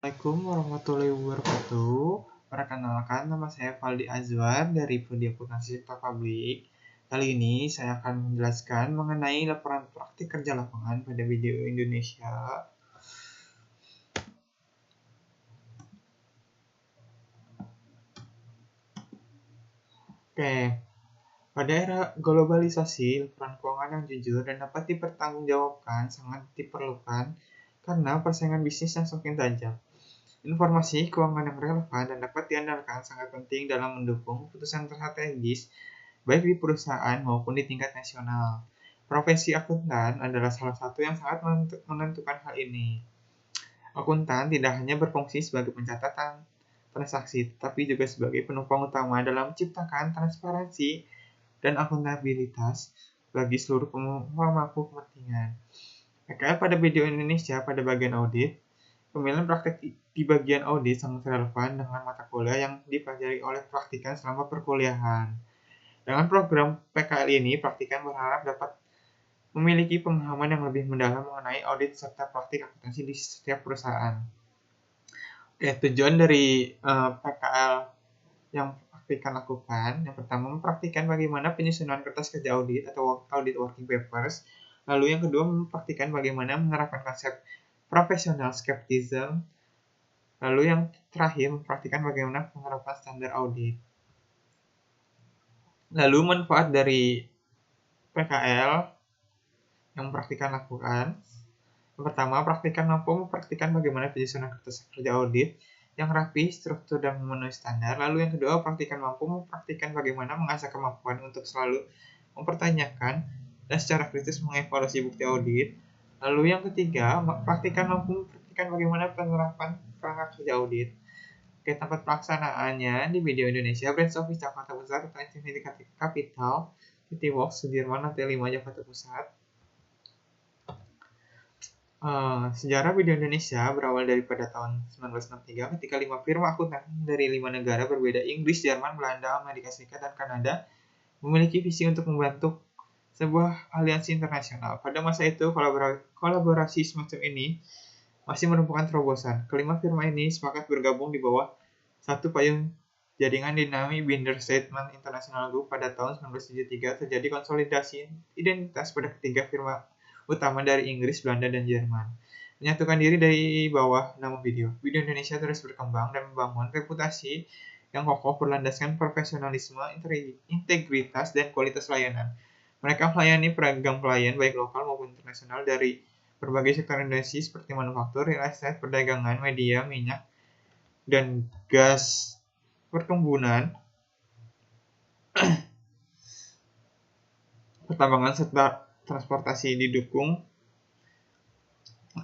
Assalamualaikum warahmatullahi wabarakatuh. Perkenalkan, nama saya Faldi Azwar dari Prodi Akuntansi Sektor Publik. Kali ini saya akan menjelaskan mengenai laporan praktik kerja lapangan pada video Indonesia. Oke, pada era globalisasi, laporan keuangan yang jujur dan dapat dipertanggungjawabkan sangat diperlukan karena persaingan bisnis yang semakin tajam. Informasi keuangan yang relevan dan dapat diandalkan sangat penting dalam mendukung keputusan strategis baik di perusahaan maupun di tingkat nasional. Profesi akuntan adalah salah satu yang sangat menentukan hal ini. Akuntan tidak hanya berfungsi sebagai pencatatan transaksi, tapi juga sebagai penopang utama dalam menciptakan transparansi dan akuntabilitas bagi seluruh pemangku kepentingan. PKL pada video Indonesia pada bagian audit, pemilihan praktek di bagian audit sangat relevan dengan mata kuliah yang dipelajari oleh praktikan selama perkuliahan. Dengan program PKL ini, praktikan berharap dapat memiliki pemahaman yang lebih mendalam mengenai audit serta praktik akuntansi di setiap perusahaan. Oke, tujuan dari PKL yang praktikan lakukan, yang pertama mempraktikkan bagaimana penyusunan kertas kerja audit atau audit working papers. Lalu yang kedua mempraktikkan bagaimana menerapkan konsep professional skepticism. Lalu yang terakhir mempraktikkan bagaimana penerapan standar audit. Lalu manfaat dari PKL yang praktikan lakukan. Yang pertama, praktikan mampu mempraktikkan bagaimana penyusunan kertas kerja audit yang rapi, struktur, dan memenuhi standar. Lalu yang kedua, praktikan mampu mempraktikkan bagaimana mengasah kemampuan untuk selalu mempertanyakan dan secara kritis mengevaluasi bukti audit. Lalu yang ketiga, praktikan mampu mempraktikkan bagaimana penerapan perangkat kerja audit. Oke, tempat pelaksanaannya di video Indonesia, Branch Office Jakarta Pusat, Infinity Capital, City Walk, Sudirman, Lantai 5, Jakarta Pusat. Sejarah video Indonesia berawal daripada tahun 1963 ketika 5 firma akuntan dari 5 negara berbeda, Inggris, Jerman, Belanda, Amerika Serikat, dan Kanada, memiliki visi untuk membentuk sebuah aliansi internasional. Pada masa itu, kolaborasi semacam ini masih merupakan terobosan. Kelima firma ini sepakat bergabung di bawah satu payung jaringan dinamai Binder Statement International Group. Pada tahun 1973 terjadi konsolidasi identitas pada ketiga firma utama dari Inggris, Belanda, dan Jerman. Menyatukan diri dari bawah nama video. Video Indonesia terus berkembang dan membangun reputasi yang kokoh berlandaskan profesionalisme, integritas, dan kualitas layanan. Mereka melayani beragam klien baik lokal maupun internasional dari berbagai sektor industri seperti manufaktur, real estate, perdagangan, media, minyak, dan gas, perkebunan, pertambangan, serta transportasi. Didukung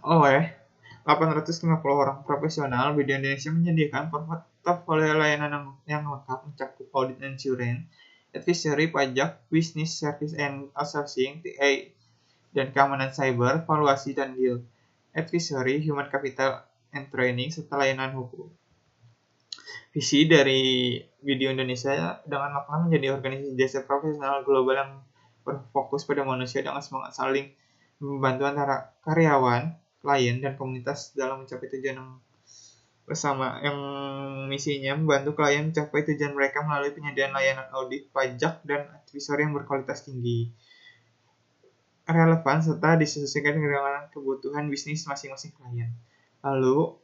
oleh 850 orang profesional, Video Indonesia menyediakan portofolio layanan yang lengkap mencakup audit insurance, advisory, pajak, business service and outsourcing, TA, dan keamanan cyber, valuasi dan deal, advisory, human capital and training, serta layanan hukum. Visi dari Video Indonesia dengan makna menjadi organisasi jasa profesional global yang berfokus pada manusia dengan semangat saling membantu antara karyawan, klien, dan komunitas dalam mencapai tujuan yang bersama, yang misinya membantu klien mencapai tujuan mereka melalui penyediaan layanan audit, pajak, dan advisory yang berkualitas tinggi, relevan, serta disesuaikan dengan kebutuhan bisnis masing-masing klien. Lalu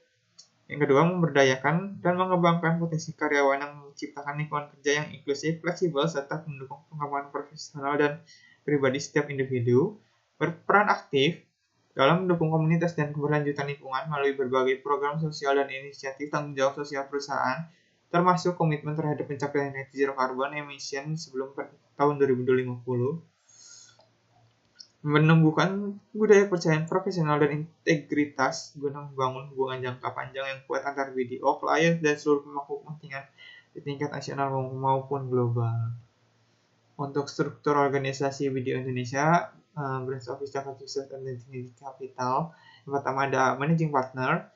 yang kedua, memberdayakan dan mengembangkan potensi karyawan yang menciptakan lingkungan kerja yang inklusif, fleksibel, serta mendukung pengembangan profesional dan pribadi setiap individu. Berperan aktif dalam mendukung komunitas dan keberlanjutan lingkungan melalui berbagai program sosial dan inisiatif tanggung jawab sosial perusahaan, termasuk komitmen terhadap pencapaian net zero carbon emission sebelum tahun 2050. Menumbuhkan budaya kepercayaan profesional dan integritas guna membangun hubungan jangka panjang yang kuat antar BDO, klien, dan seluruh pemangku kepentingan di tingkat nasional maupun global. Untuk struktur organisasi Video Indonesia, Branch Office Jakarta Pusat dan Infinity Capital, yang pertama ada Managing Partner,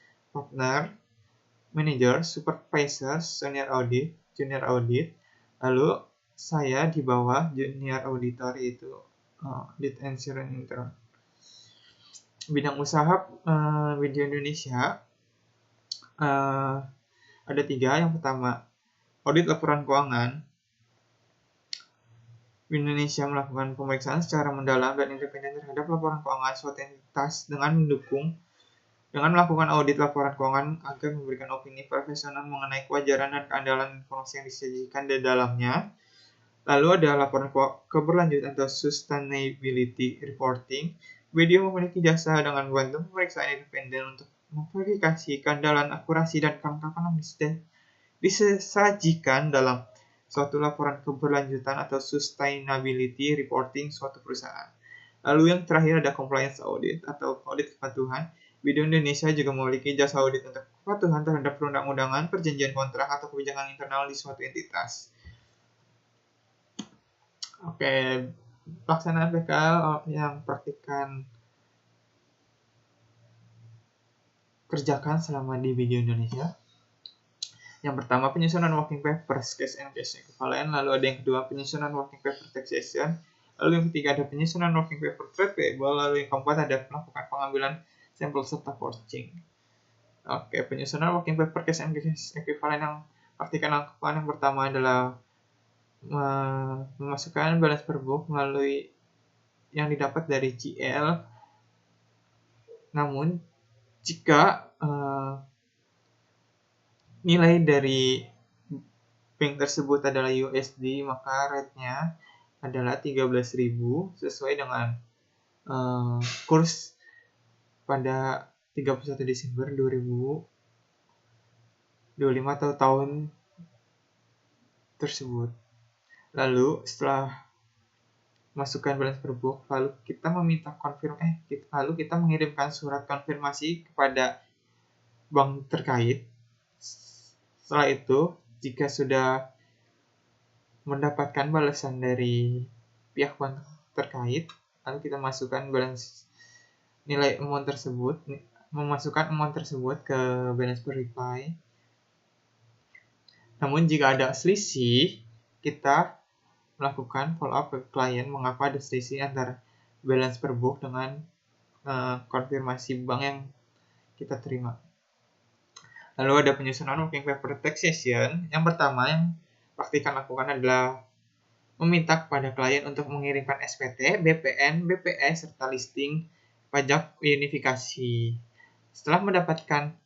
Manager, Supervisor, Senior Audit, Junior Audit. Lalu saya di bawah Junior Auditor, yaitu Lead Insurance Intern. Bidang usaha Video Indonesia ada 3. Yang pertama, audit laporan keuangan. Indonesia melakukan pemeriksaan secara mendalam dan independen terhadap laporan keuangan suatu entitas dengan melakukan audit laporan keuangan agar memberikan opini profesional mengenai kewajaran dan keandalan informasi yang disajikan di dalamnya. Lalu ada laporan keberlanjutan atau sustainability reporting. BDO memiliki jasa dengan membantu pemeriksaan independen untuk memverifikasi keandalan, akurasi, dan kelengkapan yang disajikan dalam suatu laporan keberlanjutan atau sustainability reporting suatu perusahaan. Lalu yang terakhir ada compliance audit atau audit kepatuhan. BDO Indonesia juga memiliki jasa audit untuk kepatuhan terhadap perundang-undangan, perjanjian kontrak, atau kebijakan internal di suatu entitas. Oke, pelaksanaan PKL yang praktikan kerjakan selama di BDO Indonesia. Yang pertama, penyusunan working papers, case and case equivalent. Lalu ada yang kedua, penyusunan working paper taxation. Lalu yang ketiga ada penyusunan working paper trade payable. Lalu yang keempat ada melakukan pengambilan sampel serta forging. Oke, penyusunan working paper case and case equivalent yang praktikan lakukan yang pertama adalah memasukkan balance per book melalui yang didapat dari GL. Namun jika nilai dari bank tersebut adalah USD, maka rate-nya adalah 13.000 sesuai dengan kurs pada 31 Desember 2025 atau tahun tersebut. Lalu setelah masukkan balance per book, lalu kita mengirimkan surat konfirmasi kepada bank terkait. Setelah itu, jika sudah mendapatkan balasan dari pihak bank terkait, lalu kita masukkan memasukkan amount tersebut ke balance per reply. Namun jika ada selisih, kita melakukan follow up ke klien mengapa ada selisih antara balance per book dengan konfirmasi bank yang kita terima. Lalu ada penyusunan working paper taxation. Yang pertama yang praktikan lakukan adalah meminta kepada klien untuk mengirimkan SPT, BPN, BPS, serta listing pajak unifikasi. Setelah mendapatkan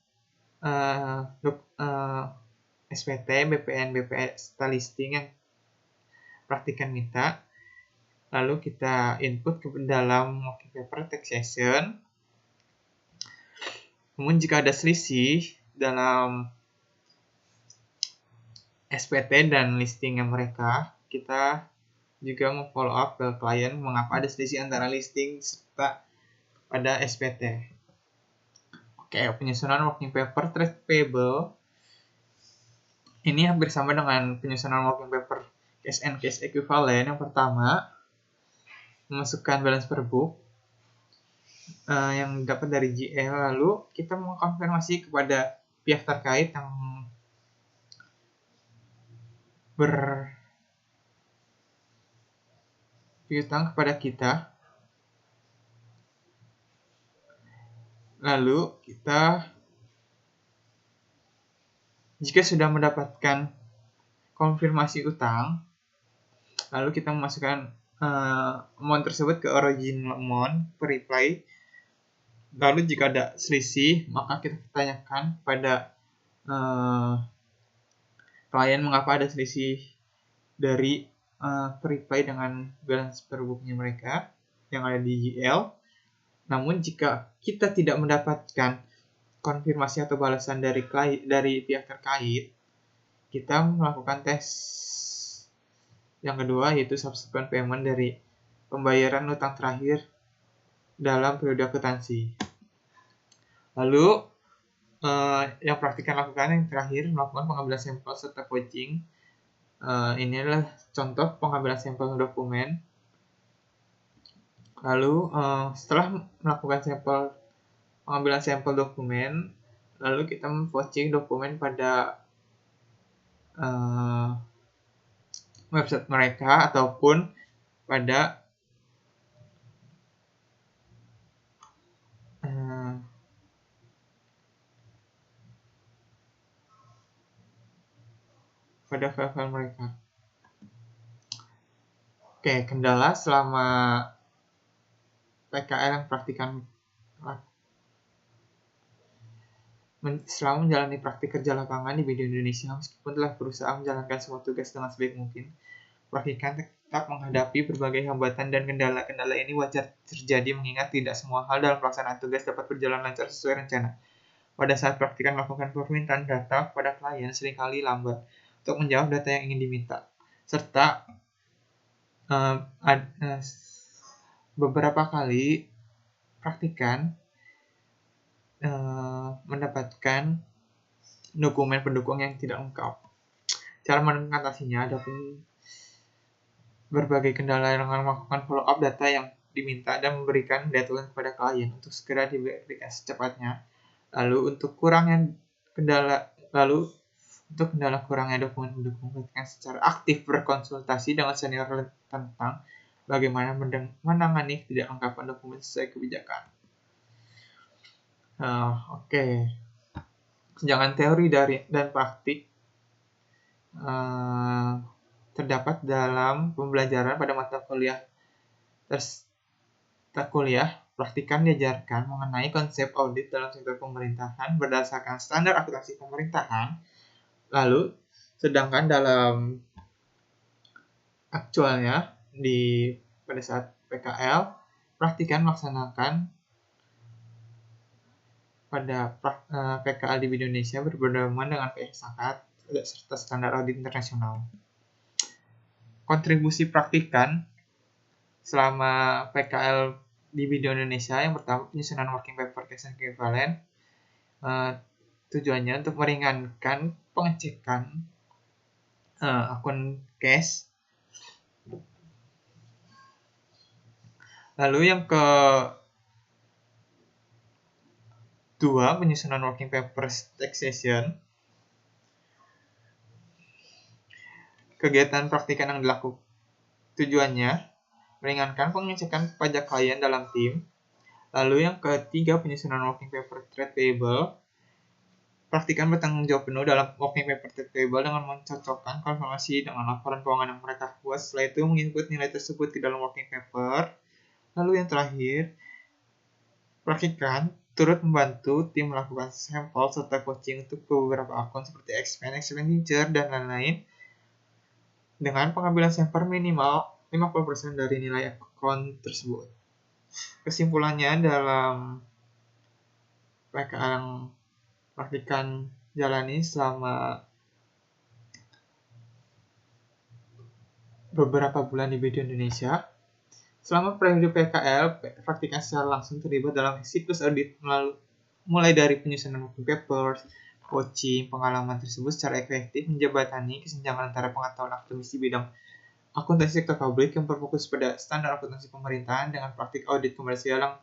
SPT, BPN, BPS, serta listing yang praktikan minta, lalu kita input ke dalam working paper taxation. Namun jika ada selisih dalam SPT dan listingnya mereka, kita juga follow up ke klien mengapa ada selisih antara listing serta pada SPT. Oke, penyusunan working paper trade payable ini hampir sama dengan penyusunan working paper case and case equivalent. Yang pertama, memasukkan balance per book yang dapat dari GL, lalu kita mengkonfirmasi kepada pihak terkait yang berpiutang kepada kita. Lalu kita jika sudah mendapatkan konfirmasi utang, lalu kita memasukkan amount tersebut ke original amount per reply. Lalu jika ada selisih, maka kita tanyakan pada klien mengapa ada selisih dari per reply dengan balance per booknya mereka yang ada di GL. Namun jika kita tidak mendapatkan konfirmasi atau balasan dari pihak terkait, kita melakukan tes yang kedua, yaitu subsequent payment dari pembayaran utang terakhir dalam periode akuntansi. Lalu yang praktikan lakukan yang terakhir, melakukan pengambilan sampel serta forging. Ini adalah contoh pengambilan sampel dokumen. Lalu setelah melakukan pengambilan sampel dokumen, lalu kita memforging dokumen pada website mereka ataupun pada pada file-file mereka. Oke, kendala selama PKL yang selama menjalani praktik kerja lapangan di Video Indonesia, meskipun telah berusaha menjalankan semua tugas dengan sebaik mungkin, praktikan tetap menghadapi berbagai hambatan dan kendala-kendala ini wajar terjadi mengingat tidak semua hal dalam pelaksanaan tugas dapat berjalan lancar sesuai rencana. Pada saat praktikan melakukan permintaan data kepada klien seringkali lambat untuk menjawab data yang ingin diminta, serta beberapa kali praktikan mendapatkan dokumen pendukung yang tidak lengkap. Cara mengatasinya ada pun berbagai kendala dengan melakukan follow up data yang diminta dan memberikan deadline kepada klien untuk segera diberikan secepatnya. Lalu untuk kendala kurangnya dokumen pendukung, pastikan secara aktif berkonsultasi dengan senior tentang bagaimana menangani tidak lengkapan dokumen sesuai kebijakan. Jangan teori dan praktik terdapat dalam pembelajaran pada mata kuliah. Praktikan diajarkan mengenai konsep audit dalam sektor pemerintahan berdasarkan standar akuntansi pemerintahan. Lalu, sedangkan dalam aktualnya pada saat PKL, praktikan melaksanakan pada PKL di Indonesia berpedoman dengan PSAK serta standar audit internasional. Kontribusi praktikan selama PKL di Video Indonesia, yang pertama penyusunan working paper case and equivalent. Tujuannya untuk meringankan pengecekan akun case. Lalu yang kedua, penyusunan working papers taxation. Kegiatan praktikan yang dilakukan tujuannya meringankan pengecekan pajak klien dalam tim. Lalu yang ketiga, penyusunan working paper trade payable. Praktikan bertanggung jawab penuh dalam working paper trade payable dengan mencocokkan konfirmasi dengan laporan keuangan yang mereka buat. Setelah itu menginput nilai tersebut ke dalam working paper. Lalu yang terakhir, praktikan turut membantu tim melakukan sampel serta coaching untuk beberapa akun seperti expenditure, dan lain-lain dengan pengambilan sampel minimal 50% dari nilai akun tersebut. Kesimpulannya, dalam PKL yang praktikan jalani selama beberapa bulan di Video Indonesia, selama periode PKL, praktikan secara langsung terlibat dalam siklus audit mulai dari penyusunan working papers, coaching, pengalaman tersebut secara efektif menjembatani kesenjangan antara pengetahuan akademis di bidang akuntansi sektor publik yang berfokus pada standar akuntansi pemerintahan dengan praktik audit komersial yang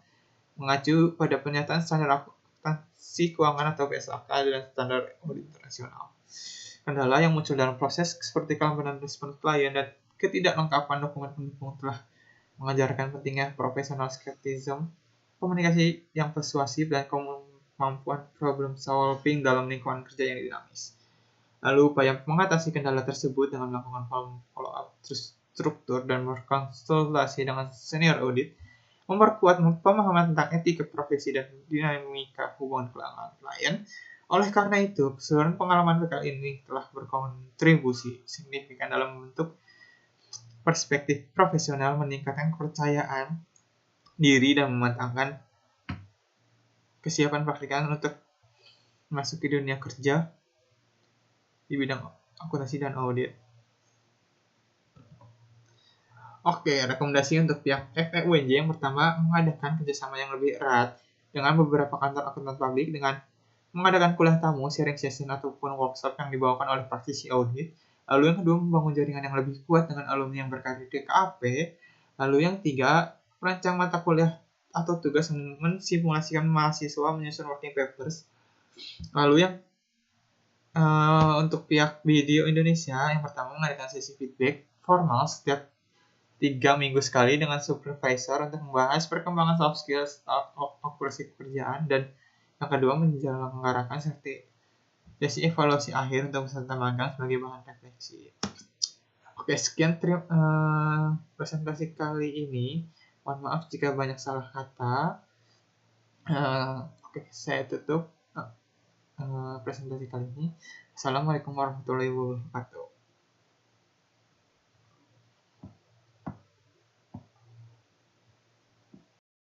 mengacu pada pernyataan standar akuntansi keuangan atau PSAK dan standar audit internasional. Kendala yang muncul dalam proses seperti kelambanan respon klien dan ketidaklengkapan dokumen pendukung telah mengajarkan pentingnya profesional skeptism, komunikasi yang persuasif, dan kemampuan problem solving dalam lingkungan kerja yang dinamis. Lalu upaya mengatasi kendala tersebut dengan melakukan follow-up struktur dan berkonsultasi dengan senior audit, memperkuat pemahaman tentang etika profesi dan dinamika hubungan klien. Oleh karena itu, keseluruhan pengalaman PKL ini telah berkontribusi signifikan dalam membentuk perspektif profesional, meningkatkan kepercayaan diri, dan mematangkan kesiapan praktikan untuk memasuki dunia kerja di bidang akuntansi dan audit. Oke, rekomendasi untuk pihak FEUNJ yang pertama, mengadakan kerjasama yang lebih erat dengan beberapa kantor akuntan publik dengan mengadakan kuliah tamu, sharing session, ataupun workshop yang dibawakan oleh praktisi audit. Lalu yang kedua, membangun jaringan yang lebih kuat dengan alumni yang berkarir di KAP. Lalu yang tiga, merancang mata kuliah atau tugas mensimulasikan mahasiswa menyusun working papers. Lalu yang untuk pihak Video Indonesia, yang pertama mengadakan sesi feedback formal setiap 3 minggu sekali dengan supervisor untuk membahas perkembangan soft skills, operasi pekerjaan, dan yang kedua menyelenggarakan Sesi evaluasi akhir untuk peserta magang sebagai bahan refleksi. Oke, sekian presentasi kali ini. Mohon maaf jika banyak salah kata. Oke, saya tutup presentasi kali ini. Assalamualaikum warahmatullahi wabarakatuh.